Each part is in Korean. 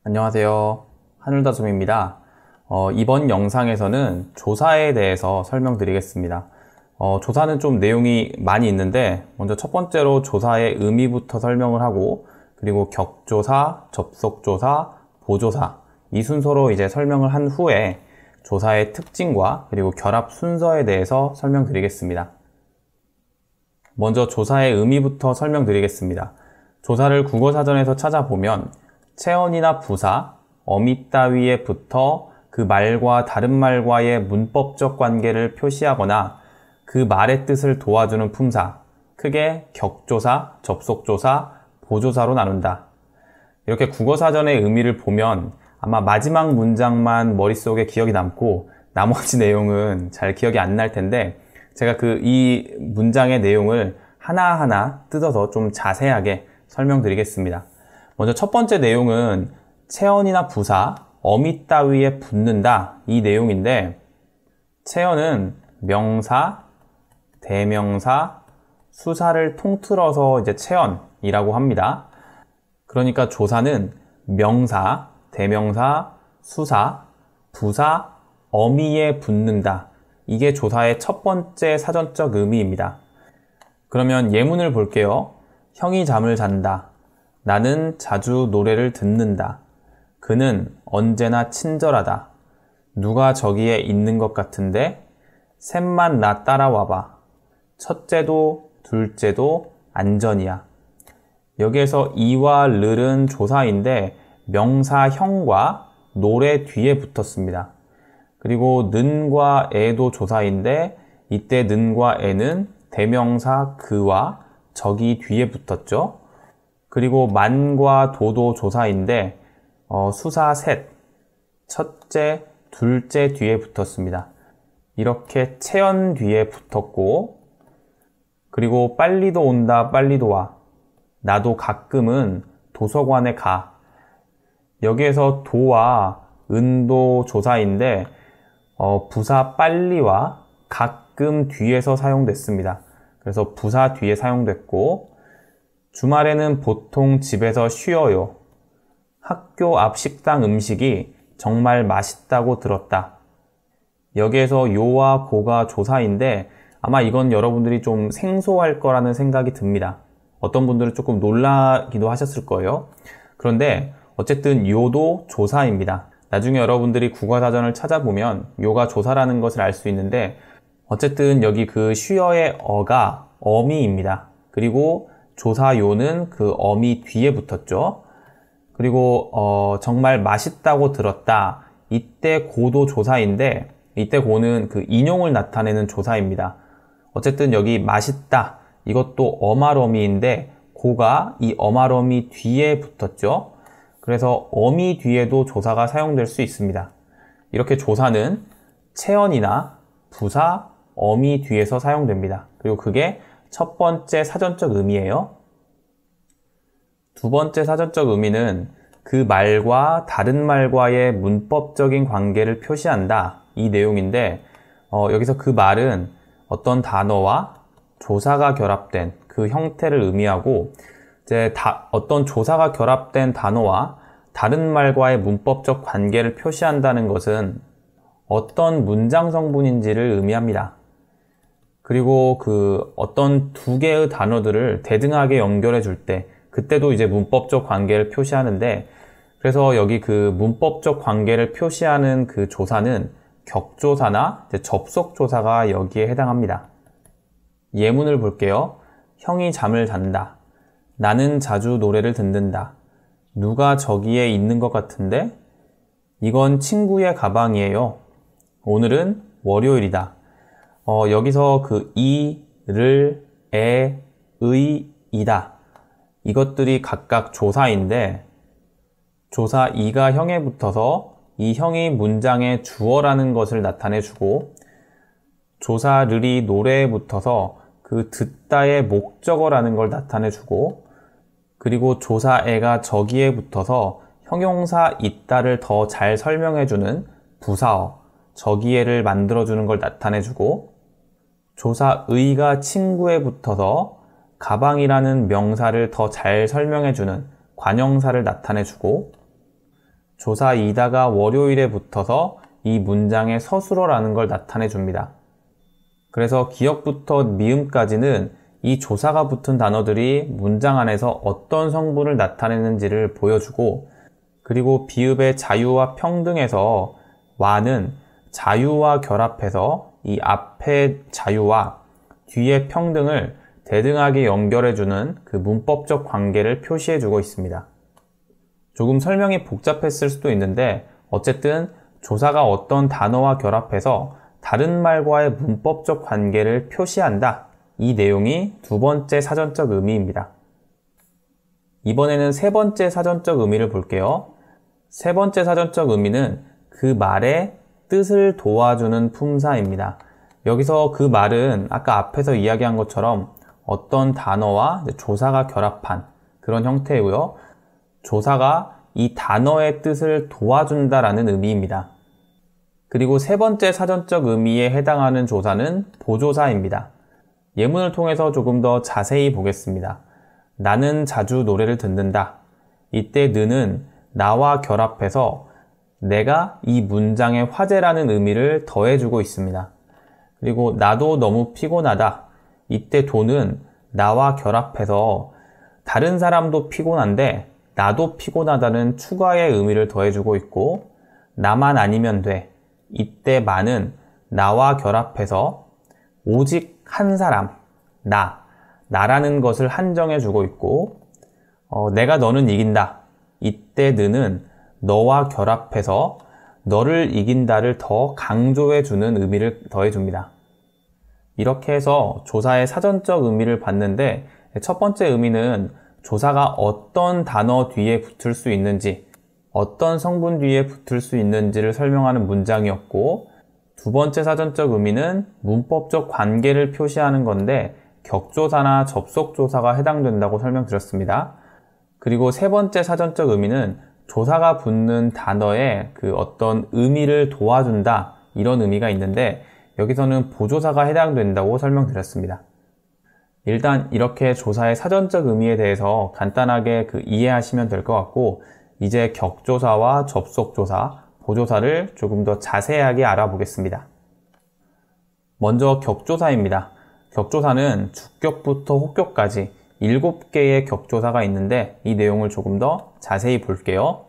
안녕하세요. 한울다솜입니다. 이번 영상에서는 조사에 대해서 설명드리겠습니다. 조사는 좀 내용이 많이 있는데 먼저 첫 번째로 조사의 의미부터 설명을 하고, 그리고 격조사, 접속조사, 보조사 이 순서로 이제 설명을 한 후에 조사의 특징과 그리고 결합 순서에 대해서 설명드리겠습니다. 먼저 조사의 의미부터 설명드리겠습니다. 조사를 국어사전에서 찾아보면 체언이나 부사, 어미 따위에 붙어 그 말과 다른 말과의 문법적 관계를 표시하거나 그 말의 뜻을 도와주는 품사, 크게 격조사, 접속조사, 보조사로 나눈다. 이렇게 국어사전의 의미를 보면 아마 마지막 문장만 머릿속에 기억이 남고 나머지 내용은 잘 기억이 안 날 텐데, 제가 이 문장의 내용을 하나하나 뜯어서 좀 자세하게 설명드리겠습니다. 먼저 첫 번째 내용은 체언이나 부사, 어미 따위에 붙는다 이 내용인데, 체언은 명사, 대명사, 수사를 통틀어서 이제 체언이라고 합니다. 그러니까 조사는 명사, 대명사, 수사, 부사, 어미에 붙는다. 이게 조사의 첫 번째 사전적 의미입니다. 그러면 예문을 볼게요. 형이 잠을 잔다. 나는 자주 노래를 듣는다. 그는 언제나 친절하다. 누가 저기에 있는 것 같은데? 셋만 나 따라와봐. 첫째도 둘째도 안전이야. 여기에서 이와 를은 조사인데 명사 형과 노래 뒤에 붙었습니다. 그리고 는과 애도 조사인데 이때 는과 애는 대명사 그와 저기 뒤에 붙었죠. 그리고 만과 도도 조사인데 수사 셋, 첫째, 둘째 뒤에 붙었습니다. 이렇게 체언 뒤에 붙었고, 그리고 빨리도 온다, 빨리도 와. 나도 가끔은 도서관에 가. 여기에서 도와 은도 조사인데 부사 빨리와 가끔 뒤에서 사용됐습니다. 그래서 부사 뒤에 사용됐고, 주말에는 보통 집에서 쉬어요. 학교 앞 식당 음식이 정말 맛있다고 들었다. 여기에서 요와 고가 조사인데 아마 이건 여러분들이 좀 생소할 거라는 생각이 듭니다. 어떤 분들은 조금 놀라기도 하셨을 거예요. 그런데 어쨌든 요도 조사입니다. 나중에 여러분들이 국어사전을 찾아보면 요가 조사라는 것을 알 수 있는데, 어쨌든 여기 그 쉬어의 어가 어미입니다. 그리고 조사요는 그 어미 뒤에 붙었죠. 그리고 정말 맛있다고 들었다. 이때 고도 조사인데, 이때 고는 그 인용을 나타내는 조사입니다. 어쨌든 여기 맛있다, 이것도 어말어미인데 고가 이 어말어미 뒤에 붙었죠. 그래서 어미 뒤에도 조사가 사용될 수 있습니다. 이렇게 조사는 체언이나 부사, 어미 뒤에서 사용됩니다. 그리고 그게 첫 번째 사전적 의미예요. 두 번째 사전적 의미는 그 말과 다른 말과의 문법적인 관계를 표시한다 이 내용인데, 여기서 그 말은 어떤 단어와 조사가 결합된 그 형태를 의미하고, 이제 어떤 조사가 결합된 단어와 다른 말과의 문법적 관계를 표시한다는 것은 어떤 문장 성분인지를 의미합니다. 그리고 어떤 두 개의 단어들을 대등하게 연결해 줄 때, 그때도 이제 문법적 관계를 표시하는데, 그래서 여기 그 문법적 관계를 표시하는 그 조사는 격조사나 접속조사가 여기에 해당합니다. 예문을 볼게요. 형이 잠을 잔다. 나는 자주 노래를 듣는다. 누가 저기에 있는 것 같은데? 이건 친구의 가방이에요. 오늘은 월요일이다. 여기서 그 이, 를, 에, 의, 이다. 이것들이 각각 조사인데, 조사 이가 형에 붙어서 이 형이 문장의 주어라는 것을 나타내주고, 조사 르이 노래에 붙어서 그 듣다의 목적어라는 걸 나타내주고, 그리고 조사 에가 저기에 붙어서 형용사 있다를 더 잘 설명해주는 부사어, 저기에를 만들어주는 걸 나타내주고, 조사 의가 친구에 붙어서 가방이라는 명사를 더 잘 설명해주는 관형사를 나타내주고, 조사이다가 월요일에 붙어서 이 문장의 서술어라는 걸 나타내줍니다. 그래서 기역부터 미음까지는 이 조사가 붙은 단어들이 문장 안에서 어떤 성분을 나타내는지를 보여주고, 그리고 비읍의 자유와 평등에서 와는 자유와 결합해서 이 앞의 자유와 뒤의 평등을 대등하게 연결해주는 그 문법적 관계를 표시해주고 있습니다. 조금 설명이 복잡했을 수도 있는데 어쨌든 조사가 어떤 단어와 결합해서 다른 말과의 문법적 관계를 표시한다. 이 내용이 두 번째 사전적 의미입니다. 이번에는 세 번째 사전적 의미를 볼게요. 세 번째 사전적 의미는 그 말의 뜻을 도와주는 품사입니다. 여기서 그 말은 아까 앞에서 이야기한 것처럼 어떤 단어와 조사가 결합한 그런 형태이고요. 조사가 이 단어의 뜻을 도와준다라는 의미입니다. 그리고 세 번째 사전적 의미에 해당하는 조사는 보조사입니다. 예문을 통해서 조금 더 자세히 보겠습니다. 나는 자주 노래를 듣는다. 이때 느는 나와 결합해서 내가 이 문장의 화제라는 의미를 더해주고 있습니다. 그리고 나도 너무 피곤하다. 이때 도는 나와 결합해서 다른 사람도 피곤한데 나도 피곤하다는 추가의 의미를 더해주고 있고, 나만 아니면 돼. 이때 만은 나와 결합해서 오직 한 사람, 나라는 것을 한정해주고 있고, 내가 너는 이긴다. 이때 느는 너와 결합해서 너를 이긴다를 더 강조해주는 의미를 더해줍니다. 이렇게 해서 조사의 사전적 의미를 봤는데, 첫 번째 의미는 조사가 어떤 단어 뒤에 붙을 수 있는지, 어떤 성분 뒤에 붙을 수 있는지를 설명하는 문장이었고, 두 번째 사전적 의미는 문법적 관계를 표시하는 건데 격조사나 접속조사가 해당된다고 설명드렸습니다. 그리고 세 번째 사전적 의미는 조사가 붙는 단어에 그 어떤 의미를 도와준다, 이런 의미가 있는데 여기서는 보조사가 해당된다고 설명드렸습니다. 일단 이렇게 조사의 사전적 의미에 대해서 간단하게 이해하시면 될 것 같고, 이제 격조사와 접속조사, 보조사를 조금 더 자세하게 알아보겠습니다. 먼저 격조사입니다. 격조사는 주격부터 혹격까지 7개의 격조사가 있는데 이 내용을 조금 더 자세히 볼게요.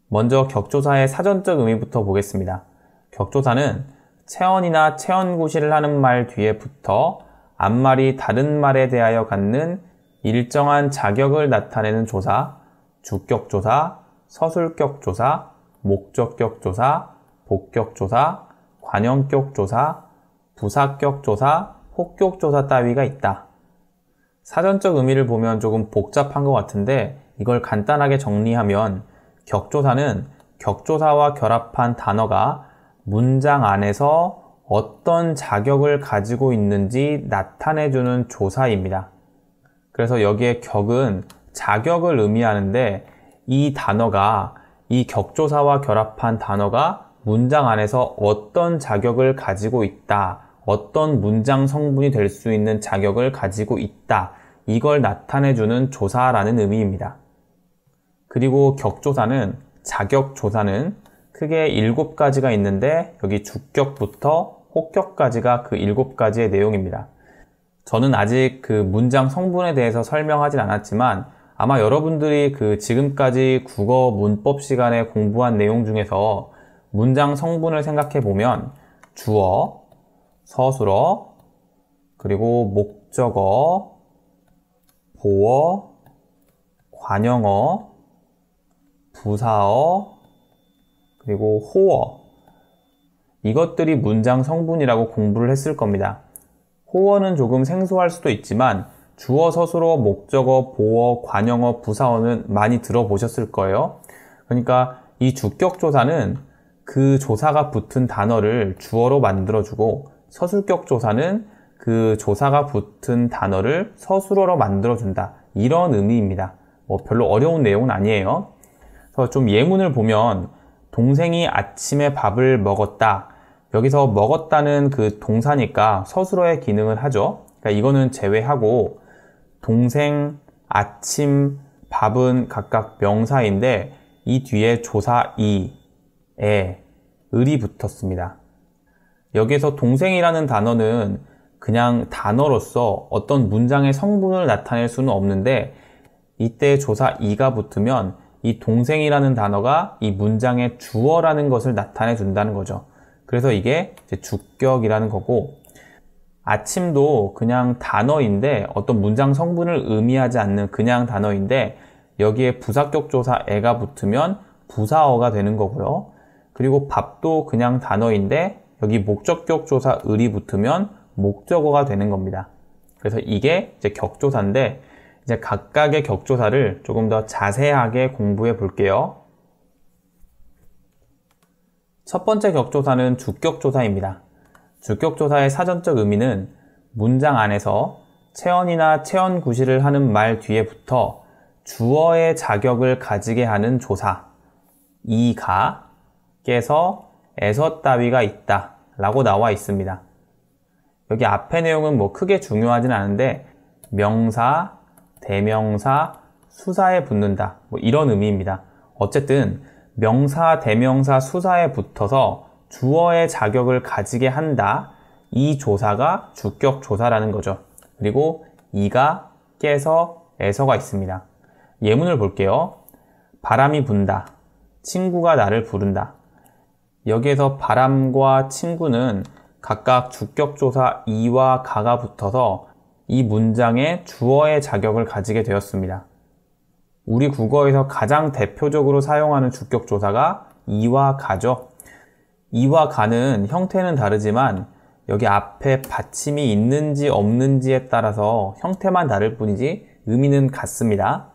먼저 격조사의 사전적 의미부터 보겠습니다. 격조사는 체언이나 체언구실을 하는 말 뒤에 붙어 앞말이 다른 말에 대하여 갖는 일정한 자격을 나타내는 조사, 주격조사, 서술격조사, 목적격조사, 복격조사, 관형격조사, 부사격조사, 혹격조사 따위가 있다. 사전적 의미를 보면 조금 복잡한 것 같은데 이걸 간단하게 정리하면 격조사는 격조사와 결합한 단어가 문장 안에서 어떤 자격을 가지고 있는지 나타내주는 조사입니다. 그래서 여기에 격은 자격을 의미하는데 이 단어가, 이 격조사와 결합한 단어가 문장 안에서 어떤 자격을 가지고 있다, 어떤 문장 성분이 될 수 있는 자격을 가지고 있다, 이걸 나타내주는 조사라는 의미입니다. 그리고 격조사는, 자격조사는 크게 7가지가 있는데 여기 주격부터 혹격까지가 그 7가지의 내용입니다. 저는 아직 그 문장 성분에 대해서 설명하진 않았지만 아마 여러분들이 지금까지 국어 문법 시간에 공부한 내용 중에서 문장 성분을 생각해 보면 주어, 서술어, 그리고 목적어, 보어, 관형어, 부사어, 그리고 호어, 이것들이 문장 성분이라고 공부를 했을 겁니다. 호어는 조금 생소할 수도 있지만 주어, 서술어, 목적어, 보어, 관형어, 부사어는 많이 들어보셨을 거예요. 그러니까 이 주격조사는 그 조사가 붙은 단어를 주어로 만들어주고, 서술격조사는 그 조사가 붙은 단어를 서술어로 만들어준다, 이런 의미입니다. 별로 어려운 내용은 아니에요. 그래서 좀 예문을 보면 동생이 아침에 밥을 먹었다, 여기서 먹었다는 그 동사니까 서술어의 기능을 하죠. 그러니까 이거는 제외하고 동생, 아침, 밥은 각각 명사인데 이 뒤에 조사 이에 을이 붙었습니다. 여기에서 동생이라는 단어는 그냥 단어로서 어떤 문장의 성분을 나타낼 수는 없는데 이때 조사 이가 붙으면 이 동생이라는 단어가 이 문장의 주어라는 것을 나타내 준다는 거죠. 그래서 이게 이제 주격이라는 거고, 아침도 그냥 단어인데 어떤 문장 성분을 의미하지 않는 그냥 단어인데 여기에 부사격 조사 에가 붙으면 부사어가 되는 거고요. 그리고 밥도 그냥 단어인데 여기 목적격 조사 을이 붙으면 목적어가 되는 겁니다. 그래서 이게 이제 격조사인데 이제 각각의 격조사를 조금 더 자세하게 공부해 볼게요. 첫 번째 격조사는 주격조사입니다. 주격조사의 사전적 의미는 문장 안에서 체언이나 체언구실을 하는 말 뒤에 붙어 주어의 자격을 가지게 하는 조사, 이가, 께서, 에서 따위가 있다 라고 나와 있습니다. 여기 앞의 내용은 뭐 크게 중요하진 않은데 명사, 대명사, 수사에 붙는다 뭐 이런 의미입니다. 어쨌든 명사, 대명사, 수사에 붙어서 주어의 자격을 가지게 한다. 이 조사가 주격 조사라는 거죠. 그리고 이가, 깨서, 에서가 있습니다. 예문을 볼게요. 바람이 분다. 친구가 나를 부른다. 여기에서 바람과 친구는 각각 주격 조사 이와 가가 붙어서 이 문장의 주어의 자격을 가지게 되었습니다. 우리 국어에서 가장 대표적으로 사용하는 주격 조사가 이와 가죠. 이와 가는 형태는 다르지만 여기 앞에 받침이 있는지 없는지에 따라서 형태만 다를 뿐이지 의미는 같습니다.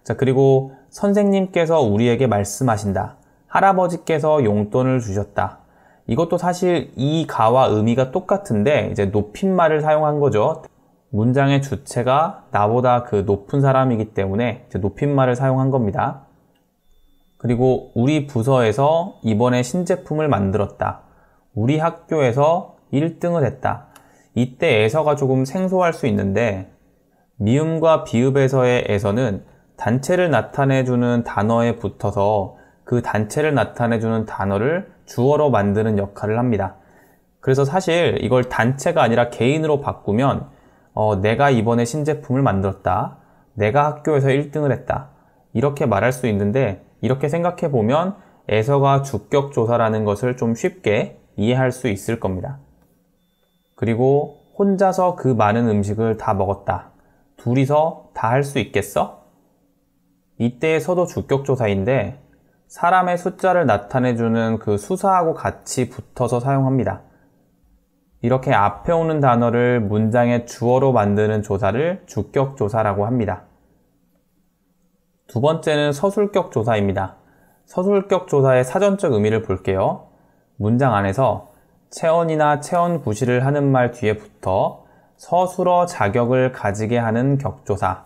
자, 그리고 선생님께서 우리에게 말씀하신다. 할아버지께서 용돈을 주셨다. 이것도 사실 이 가와 의미가 똑같은데 이제 높임말을 사용한 거죠. 문장의 주체가 나보다 그 높은 사람이기 때문에 이제 높임말을 사용한 겁니다. 그리고 우리 부서에서 이번에 신제품을 만들었다. 우리 학교에서 1등을 했다. 이때 에서가 조금 생소할 수 있는데 미음과 비읍에서의 에서는 단체를 나타내주는 단어에 붙어서 그 단체를 나타내주는 단어를 주어로 만드는 역할을 합니다. 그래서 사실 이걸 단체가 아니라 개인으로 바꾸면 내가 이번에 신제품을 만들었다. 내가 학교에서 1등을 했다. 이렇게 말할 수 있는데 이렇게 생각해 보면 에서가 주격 조사라는 것을 좀 쉽게 이해할 수 있을 겁니다. 그리고 혼자서 그 많은 음식을 다 먹었다. 둘이서 다 할 수 있겠어? 이때에서도 주격 조사인데 사람의 숫자를 나타내주는 그 수사하고 같이 붙어서 사용합니다. 이렇게 앞에 오는 단어를 문장의 주어로 만드는 조사를 주격 조사라고 합니다. 두 번째는 서술격 조사입니다. 서술격 조사의 사전적 의미를 볼게요. 문장 안에서 체언이나 체언구실을 하는 말 뒤에 붙어 서술어 자격을 가지게 하는 격조사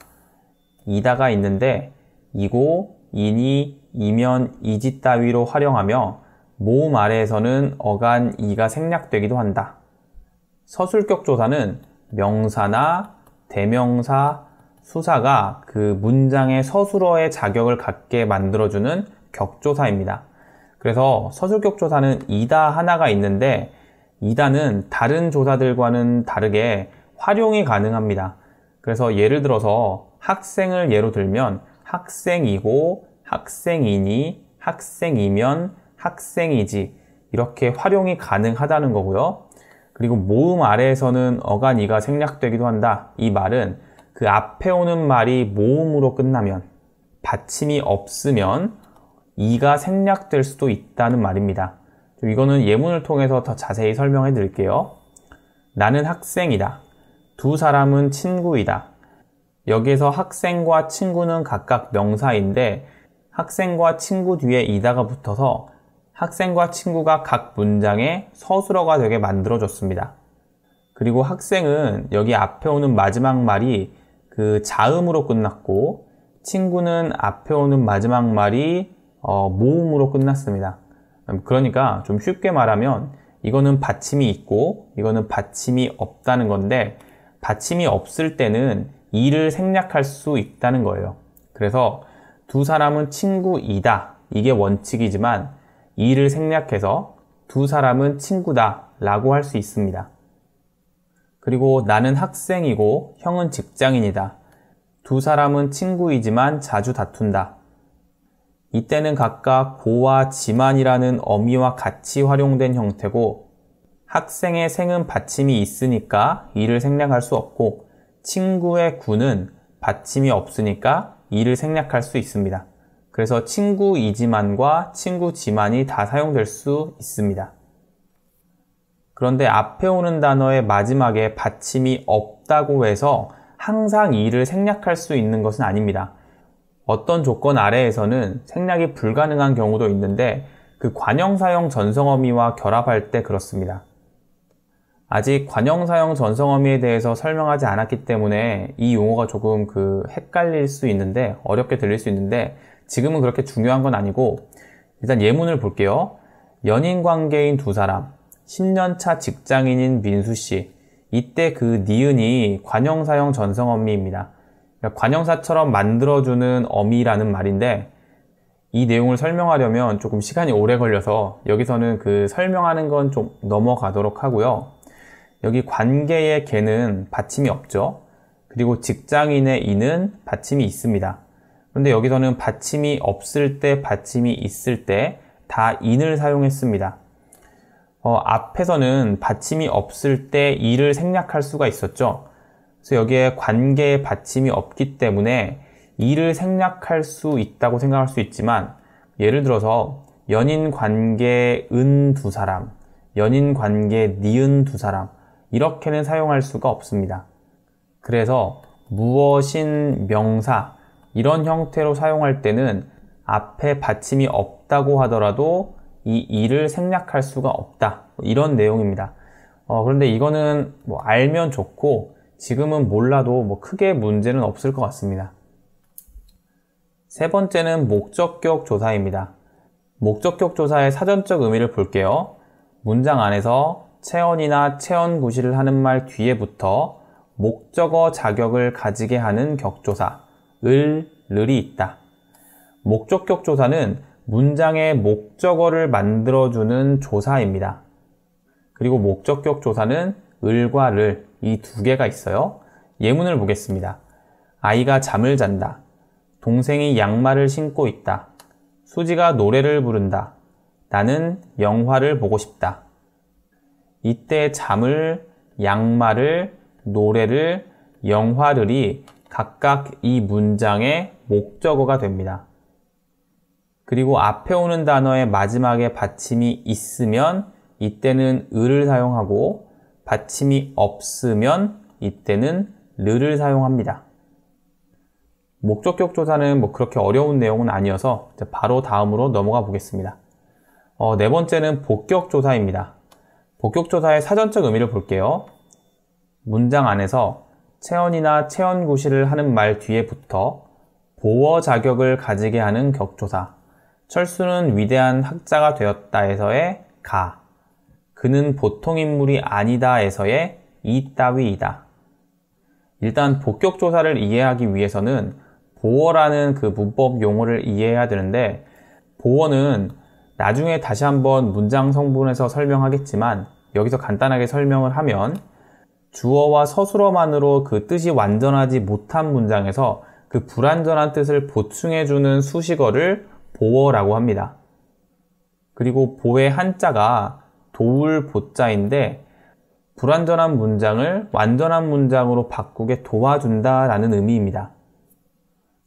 이다가 있는데 이고, 이니, 이면, 이지 따위로 활용하며 모음 아래에서는 어간 이가 생략되기도 한다. 서술격 조사는 명사나 대명사, 수사가 그 문장의 서술어의 자격을 갖게 만들어주는 격조사입니다. 그래서 서술격 조사는 이다 하나가 있는데 이다는 다른 조사들과는 다르게 활용이 가능합니다. 그래서 예를 들어서 학생을 예로 들면 학생이고, 학생이니, 학생이면, 학생이지 이렇게 활용이 가능하다는 거고요. 그리고 모음 아래에서는 어간 이가 생략되기도 한다. 이 말은 그 앞에 오는 말이 모음으로 끝나면 받침이 없으면 이가 생략될 수도 있다는 말입니다. 이거는 예문을 통해서 더 자세히 설명해 드릴게요. 나는 학생이다. 두 사람은 친구이다. 여기에서 학생과 친구는 각각 명사인데 학생과 친구 뒤에 이다가 붙어서 학생과 친구가 각 문장의 서술어가 되게 만들어졌습니다. 그리고 학생은 여기 앞에 오는 마지막 말이 그 자음으로 끝났고 친구는 앞에 오는 마지막 말이 모음으로 끝났습니다. 그러니까 좀 쉽게 말하면 이거는 받침이 있고 이거는 받침이 없다는 건데 받침이 없을 때는 이를 생략할 수 있다는 거예요. 그래서 두 사람은 친구이다. 이게 원칙이지만 이를 생략해서 두 사람은 친구다 라고 할 수 있습니다. 그리고 나는 학생이고 형은 직장인이다. 두 사람은 친구이지만 자주 다툰다. 이때는 각각 고와 지만이라는 어미와 같이 활용된 형태고 학생의 생은 받침이 있으니까 이를 생략할 수 없고 친구의 구는 받침이 없으니까 이를 생략할 수 있습니다. 그래서 친구이지만과 친구지만이 다 사용될 수 있습니다. 그런데 앞에 오는 단어의 마지막에 받침이 없다고 해서 항상 이를 생략할 수 있는 것은 아닙니다. 어떤 조건 아래에서는 생략이 불가능한 경우도 있는데 그 관형사형 전성어미와 결합할 때 그렇습니다. 아직 관형사형 전성어미에 대해서 설명하지 않았기 때문에 이 용어가 조금 헷갈릴 수 있는데 어렵게 들릴 수 있는데 지금은 그렇게 중요한 건 아니고 일단 예문을 볼게요. 연인 관계인 두 사람, 10년차 직장인인 민수씨. 이때 그 니은이 관형사형 전성어미입니다. 그러니까 관형사처럼 만들어주는 어미라는 말인데 이 내용을 설명하려면 조금 시간이 오래 걸려서 여기서는 설명하는 건 좀 넘어가도록 하고요. 여기 관계의 개는 받침이 없죠. 그리고 직장인의 이는 받침이 있습니다. 그런데 여기서는 받침이 없을 때, 받침이 있을 때 다 인을 사용했습니다. 앞에서는 받침이 없을 때 이를 생략할 수가 있었죠. 그래서 여기에 관계에 받침이 없기 때문에 이를 생략할 수 있다고 생각할 수 있지만 예를 들어서 연인 관계은 두 사람, 연인 관계 니은 두 사람 이렇게는 사용할 수가 없습니다. 그래서 무엇인 명사 이런 형태로 사용할 때는 앞에 받침이 없다고 하더라도 이 이를 생략할 수가 없다. 이런 내용입니다. 그런데 이거는 알면 좋고 지금은 몰라도 크게 문제는 없을 것 같습니다. 세 번째는 목적격 조사입니다. 목적격 조사의 사전적 의미를 볼게요. 문장 안에서 체언이나 체언구실을 하는 말 뒤에부터 목적어 자격을 가지게 하는 격조사, 을이 있다. 목적격 조사는 문장의 목적어를 만들어주는 조사입니다. 그리고 목적격 조사는 을과 를, 이 두 개가 있어요. 예문을 보겠습니다. 아이가 잠을 잔다. 동생이 양말을 신고 있다. 수지가 노래를 부른다. 나는 영화를 보고 싶다. 이때 잠을, 양말을, 노래를, 영화를이 각각 이 문장의 목적어가 됩니다. 그리고 앞에 오는 단어의 마지막에 받침이 있으면 이때는 을을 사용하고 받침이 없으면 이때는 르를 사용합니다. 목적격 조사는 그렇게 어려운 내용은 아니어서 바로 다음으로 넘어가 보겠습니다. 네 번째는 복격 조사입니다. 복격 조사의 사전적 의미를 볼게요. 문장 안에서 체언이나 체언구실을 하는 말 뒤에부터 보어 자격을 가지게 하는 격조사. 철수는 위대한 학자가 되었다에서의 가. 그는 보통 인물이 아니다에서의 이 따위이다. 일단 복격 조사를 이해하기 위해서는 보어라는 문법 용어를 이해해야 되는데 보어는 나중에 다시 한번 문장 성분에서 설명하겠지만 여기서 간단하게 설명을 하면 주어와 서술어만으로 뜻이 완전하지 못한 문장에서 불완전한 뜻을 보충해주는 수식어를 보어라고 합니다. 그리고 보의 한자가 도울 보자인데 불완전한 문장을 완전한 문장으로 바꾸게 도와준다라는 의미입니다.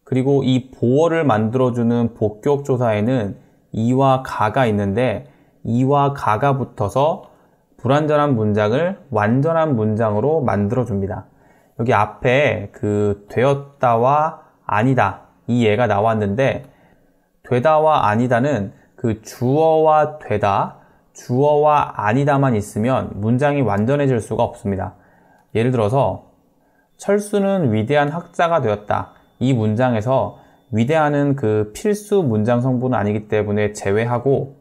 그리고 이 보어를 만들어주는 복격 조사에는 이와 가가 있는데 이와 가가 붙어서 불완전한 문장을 완전한 문장으로 만들어줍니다. 여기 앞에 되었다와 아니다 이 예가 나왔는데 되다와 아니다는 주어와 되다, 주어와 아니다만 있으면 문장이 완전해질 수가 없습니다. 예를 들어서 철수는 위대한 학자가 되었다. 이 문장에서 위대한은 필수 문장 성분은 아니기 때문에 제외하고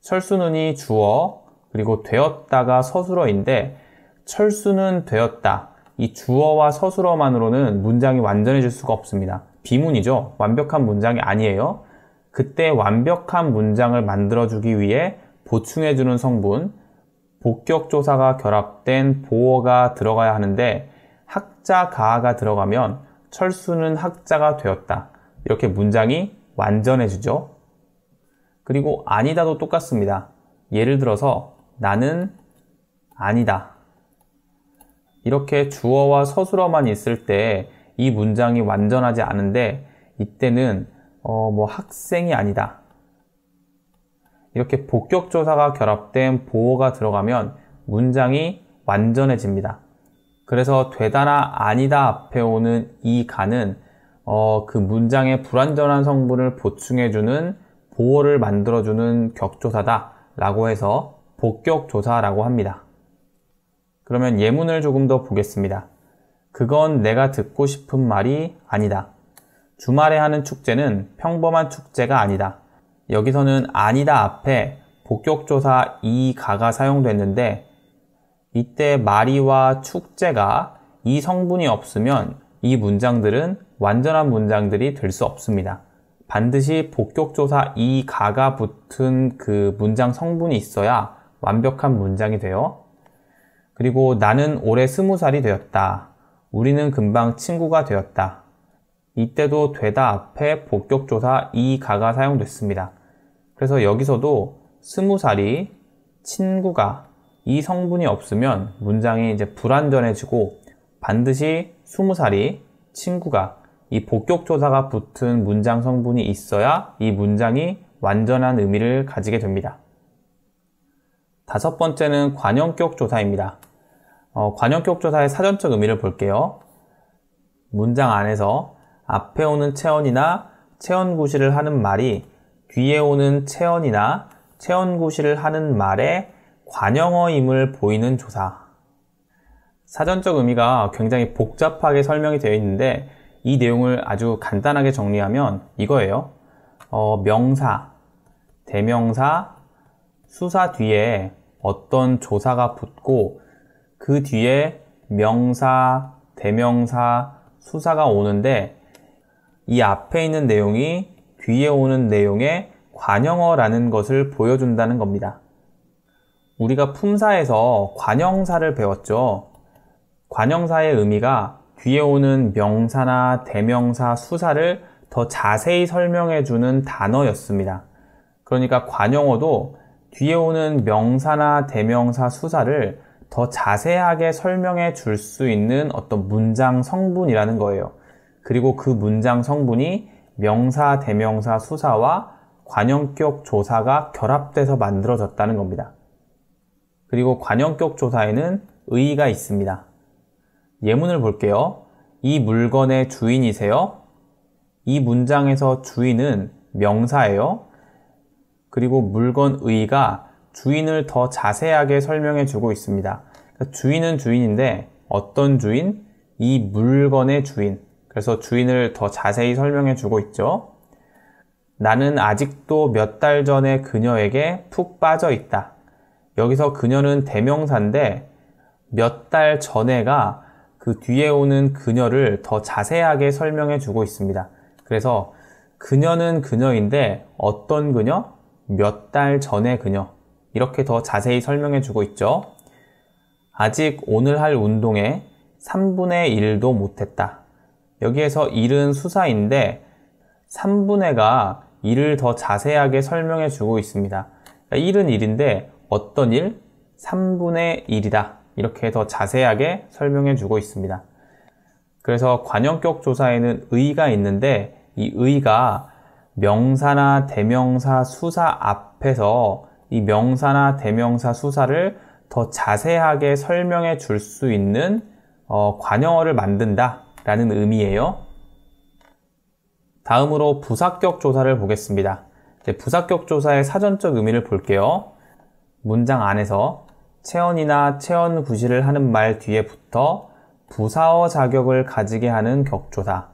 철수는이 주어 그리고 되었다가 서술어인데 철수는 되었다. 이 주어와 서술어만으로는 문장이 완전해질 수가 없습니다. 비문이죠. 완벽한 문장이 아니에요. 그때 완벽한 문장을 만들어주기 위해 보충해주는 성분, 복격조사가 결합된 보어가 들어가야 하는데 학자, 가가 들어가면 철수는 학자가 되었다. 이렇게 문장이 완전해지죠. 그리고 아니다도 똑같습니다. 예를 들어서 나는 아니다. 이렇게 주어와 서술어만 있을 때 이 문장이 완전하지 않은데 이때는 학생이 아니다. 이렇게 복격조사가 결합된 보어가 들어가면 문장이 완전해집니다. 그래서 되다나 아니다 앞에 오는 이 가는 그 문장의 불완전한 성분을 보충해주는 보어를 만들어주는 격조사다 라고 해서 복격조사라고 합니다. 그러면 예문을 조금 더 보겠습니다. 그건 내가 듣고 싶은 말이 아니다. 주말에 하는 축제는 평범한 축제가 아니다. 여기서는 아니다 앞에 복격조사 이 가가 사용됐는데 이때 말이와 축제가 이 성분이 없으면 이 문장들은 완전한 문장들이 될 수 없습니다. 반드시 복격조사 이 가가 붙은 그 문장 성분이 있어야 완벽한 문장이 돼요. 그리고 나는 올해 20살이 되었다. 우리는 금방 친구가 되었다. 이때도 되다 앞에 복격조사 이 가가 사용됐습니다. 그래서 여기서도 20살이 친구가 이 성분이 없으면 문장이 이제 불완전해지고 반드시 20살이 친구가 이 복격조사가 붙은 문장 성분이 있어야 이 문장이 완전한 의미를 가지게 됩니다. 다섯 번째는 관형격 조사입니다. 관형격 조사의 사전적 의미를 볼게요. 문장 안에서 앞에 오는 체언이나 체언구실을 하는 말이 뒤에 오는 체언이나 체언구실을 하는 말의 관형어임을 보이는 조사. 사전적 의미가 굉장히 복잡하게 설명이 되어 있는데 이 내용을 아주 간단하게 정리하면 이거예요. 명사, 대명사, 수사 뒤에 어떤 조사가 붙고 그 뒤에 명사, 대명사, 수사가 오는데 이 앞에 있는 내용이 뒤에 오는 내용의 관형어라는 것을 보여준다는 겁니다. 우리가 품사에서 관형사를 배웠죠. 관형사의 의미가 뒤에 오는 명사나 대명사, 수사를 더 자세히 설명해주는 단어였습니다. 그러니까 관형어도 뒤에 오는 명사나 대명사, 수사를 더 자세하게 설명해 줄 수 있는 어떤 문장 성분이라는 거예요. 그리고 그 문장 성분이 명사, 대명사, 수사와 관형격 조사가 결합돼서 만들어졌다는 겁니다. 그리고 관형격 조사에는 의의가 있습니다. 예문을 볼게요. 이 물건의 주인이세요? 이 문장에서 주인은 명사예요. 그리고 물건 의의가 주인을 더 자세하게 설명해 주고 있습니다. 그러니까 주인은 주인인데 어떤 주인? 이 물건의 주인. 그래서 주인을 더 자세히 설명해 주고 있죠. 나는 아직도 몇 달 전에 그녀에게 푹 빠져 있다. 여기서 그녀는 대명사인데 몇 달 전에가 그 뒤에 오는 그녀를 더 자세하게 설명해 주고 있습니다. 그래서 그녀는 그녀인데 어떤 그녀? 몇 달 전의 그녀. 이렇게 더 자세히 설명해 주고 있죠. 아직 오늘 할 운동에 3분의 1도 못했다. 여기에서 1은 수사인데 3분의가 1을 더 자세하게 설명해 주고 있습니다. 그러니까 1은 1인데 어떤 1? 3분의 1이다. 이렇게 더 자세하게 설명해 주고 있습니다. 그래서 관형격 조사에는 의의가 있는데 이 의의가 명사나 대명사, 수사 앞에서 이 명사나 대명사, 수사를 더 자세하게 설명해 줄 수 있는 관형어를 만든다 라는 의미예요. 다음으로 부사격 조사를 보겠습니다. 부사격 조사의 사전적 의미를 볼게요. 문장 안에서 체언이나 체언 구실을 하는 말 뒤에 붙어 부사어 자격을 가지게 하는 격조사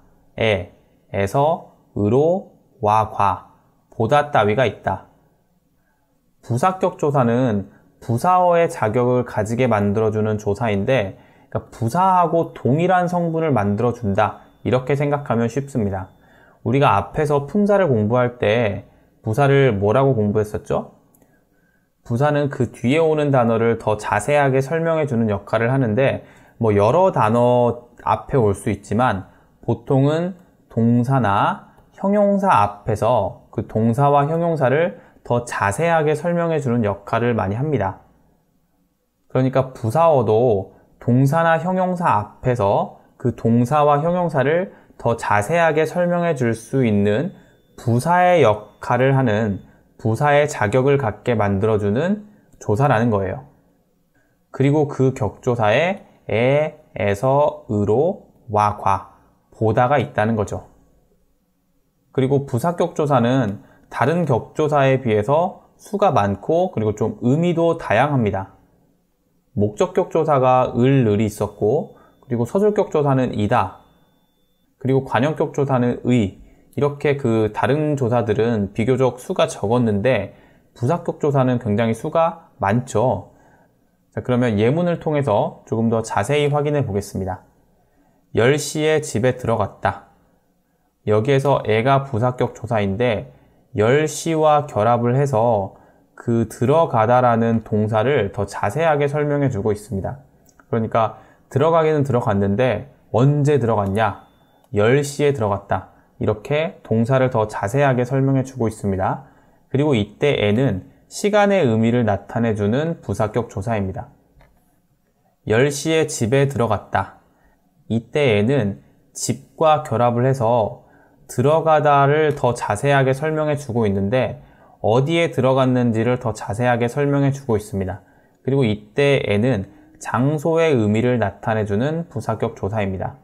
에서, 으로, 와, 과, 보다 따위가 있다. 부사격 조사는 부사어의 자격을 가지게 만들어주는 조사인데 그러니까 부사하고 동일한 성분을 만들어준다. 이렇게 생각하면 쉽습니다. 우리가 앞에서 품사를 공부할 때 부사를 뭐라고 공부했었죠? 부사는 그 뒤에 오는 단어를 더 자세하게 설명해주는 역할을 하는데 뭐 여러 단어 앞에 올 수 있지만 보통은 동사나 형용사 앞에서 그 동사와 형용사를 더 자세하게 설명해주는 역할을 많이 합니다. 그러니까 부사어도 동사나 형용사 앞에서 그 동사와 형용사를 더 자세하게 설명해 줄 수 있는 부사의 역할을 하는 부사의 자격을 갖게 만들어주는 조사라는 거예요. 그리고 그 격조사에 에, 에서, 으로, 와, 과, 보다가 있다는 거죠. 그리고 부사격조사는 다른 격조사에 비해서 수가 많고 그리고 좀 의미도 다양합니다. 목적격조사가 을, 을이 있었고 그리고 서술격조사는 이다. 그리고 관형격조사는 의. 이렇게 그 다른 조사들은 비교적 수가 적었는데 부사격조사는 굉장히 수가 많죠. 자, 그러면 예문을 통해서 조금 더 자세히 확인해 보겠습니다. 10시에 집에 들어갔다. 여기에서 애가 부사격 조사인데 10시와 결합을 해서 그 들어가다라는 동사를 더 자세하게 설명해 주고 있습니다. 그러니까 들어가기는 들어갔는데 언제 들어갔냐? 10시에 들어갔다. 이렇게 동사를 더 자세하게 설명해 주고 있습니다. 그리고 이때 애는 시간의 의미를 나타내 주는 부사격 조사입니다. 10시에 집에 들어갔다. 이때 애는 집과 결합을 해서 들어가다를 더 자세하게 설명해 주고 있는데 어디에 들어갔는지를 더 자세하게 설명해 주고 있습니다. 그리고 이때 애는 장소의 의미를 나타내 주는 부사격 조사입니다.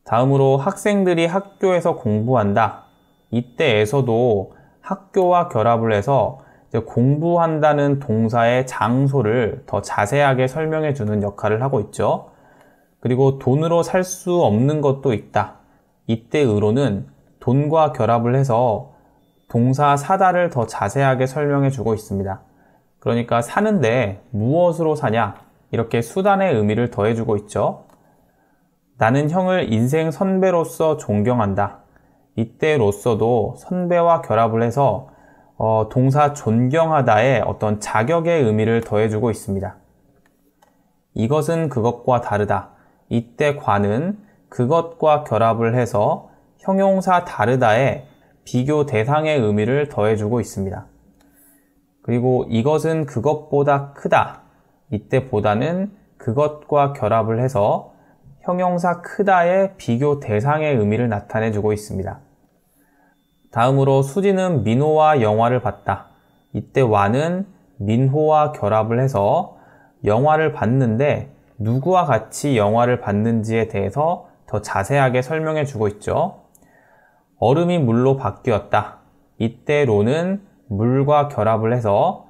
다음으로 학생들이 학교에서 공부한다. 이때에서도 학교와 결합을 해서 이제 공부한다는 동사의 장소를 더 자세하게 설명해 주는 역할을 하고 있죠. 그리고 돈으로 살 수 없는 것도 있다. 이때 의로는 돈과 결합을 해서 동사 사다를 더 자세하게 설명해 주고 있습니다. 그러니까 사는데 무엇으로 사냐? 이렇게 수단의 의미를 더해 주고 있죠. 나는 형을 인생 선배로서 존경한다. 이때로서도 선배와 결합을 해서 동사 존경하다에 어떤 자격의 의미를 더해주고 있습니다. 이것은 그것과 다르다. 이때 과는 그것과 결합을 해서 형용사 다르다에 비교 대상의 의미를 더해주고 있습니다. 그리고 이것은 그것보다 크다. 이때 보다는 그것과 결합을 해서 형용사 크다의 비교 대상의 의미를 나타내주고 있습니다. 다음으로 수지는 민호와 영화를 봤다. 이때 와는 민호와 결합을 해서 영화를 봤는데 누구와 같이 영화를 봤는지에 대해서 더 자세하게 설명해 주고 있죠. 얼음이 물로 바뀌었다. 이때 로는 물과 결합을 해서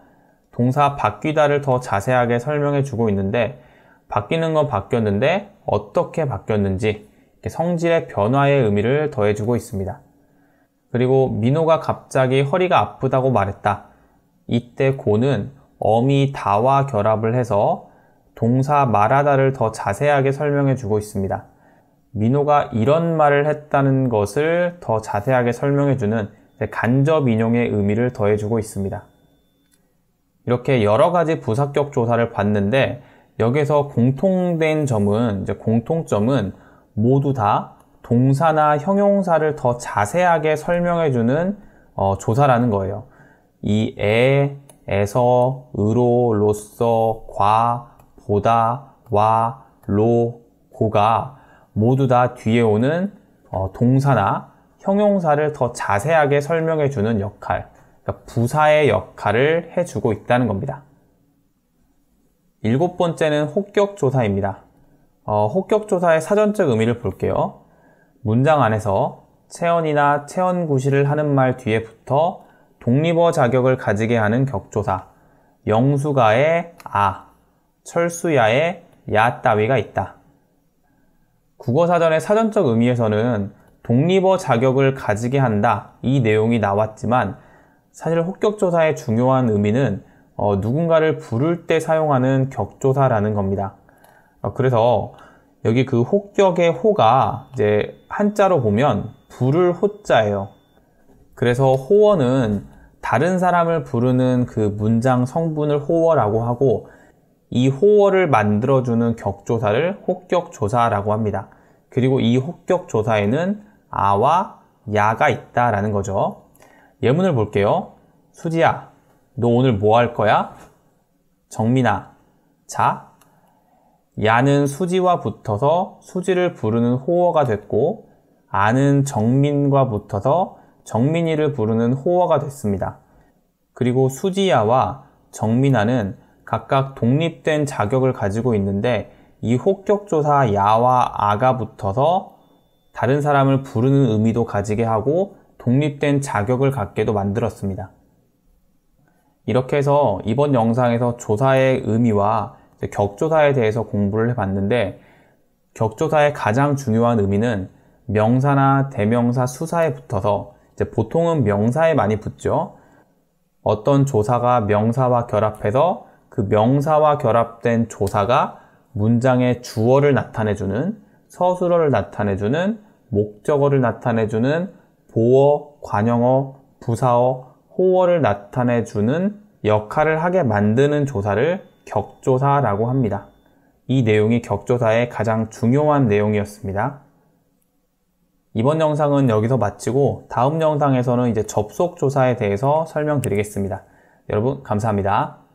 동사 바뀌다를 더 자세하게 설명해 주고 있는데 바뀌는 건 바뀌었는데 어떻게 바뀌었는지 성질의 변화의 의미를 더해주고 있습니다. 그리고 민호가 갑자기 허리가 아프다고 말했다. 이때 고는 어미 다와 결합을 해서 동사 말하다를 더 자세하게 설명해 주고 있습니다. 민호가 이런 말을 했다는 것을 더 자세하게 설명해 주는 간접 인용의 의미를 더해주고 있습니다. 이렇게 여러 가지 부사격 조사를 봤는데 여기서 공통점은 모두 다 동사나 형용사를 더 자세하게 설명해주는 조사라는 거예요. 이 에서, 으로, 로서, 과, 보다, 와, 로, 고가 모두 다 뒤에 오는 동사나 형용사를 더 자세하게 설명해주는 역할, 그러니까 부사의 역할을 해주고 있다는 겁니다. 7번째는 혹격조사입니다. 혹격조사의 사전적 의미를 볼게요. 문장 안에서 체언이나 체언구실을 하는 말 뒤에 붙어 독립어 자격을 가지게 하는 격조사, 영수가의 아, 철수야의 야 따위가 있다. 국어사전의 사전적 의미에서는 독립어 자격을 가지게 한다, 이 내용이 나왔지만 사실 혹격조사의 중요한 의미는 누군가를 부를 때 사용하는 격조사라는 겁니다. 그래서 여기 그 혹격의 호가 이제 한자로 보면 부를 호자예요. 그래서 호어는 다른 사람을 부르는 그 문장 성분을 호어라고 하고, 이 호어를 만들어주는 격조사를 혹격조사라고 합니다. 그리고 이 혹격조사에는 아와 야가 있다라는 거죠. 예문을 볼게요. 수지야, 너 오늘 뭐 할 거야? 정민아, 자. 야는 수지와 붙어서 수지를 부르는 호어가 됐고, 아는 정민과 붙어서 정민이를 부르는 호어가 됐습니다. 그리고 수지야와 정민아는 각각 독립된 자격을 가지고 있는데, 이 혹격조사 야와 아가 붙어서 다른 사람을 부르는 의미도 가지게 하고 독립된 자격을 갖게도 만들었습니다. 이렇게 해서 이번 영상에서 조사의 의미와 격조사에 대해서 공부를 해봤는데, 격조사의 가장 중요한 의미는 명사나 대명사 수사에 붙어서, 보통은 명사에 많이 붙죠. 어떤 조사가 명사와 결합해서 그 명사와 결합된 조사가 문장의 주어를 나타내주는, 서술어를 나타내주는, 목적어를 나타내주는, 보어, 관형어, 부사어, 호어를 나타내주는 역할을 하게 만드는 조사를 격조사라고 합니다. 이 내용이 격조사의 가장 중요한 내용이었습니다. 이번 영상은 여기서 마치고 다음 영상에서는 이제 접속조사에 대해서 설명드리겠습니다. 여러분 감사합니다.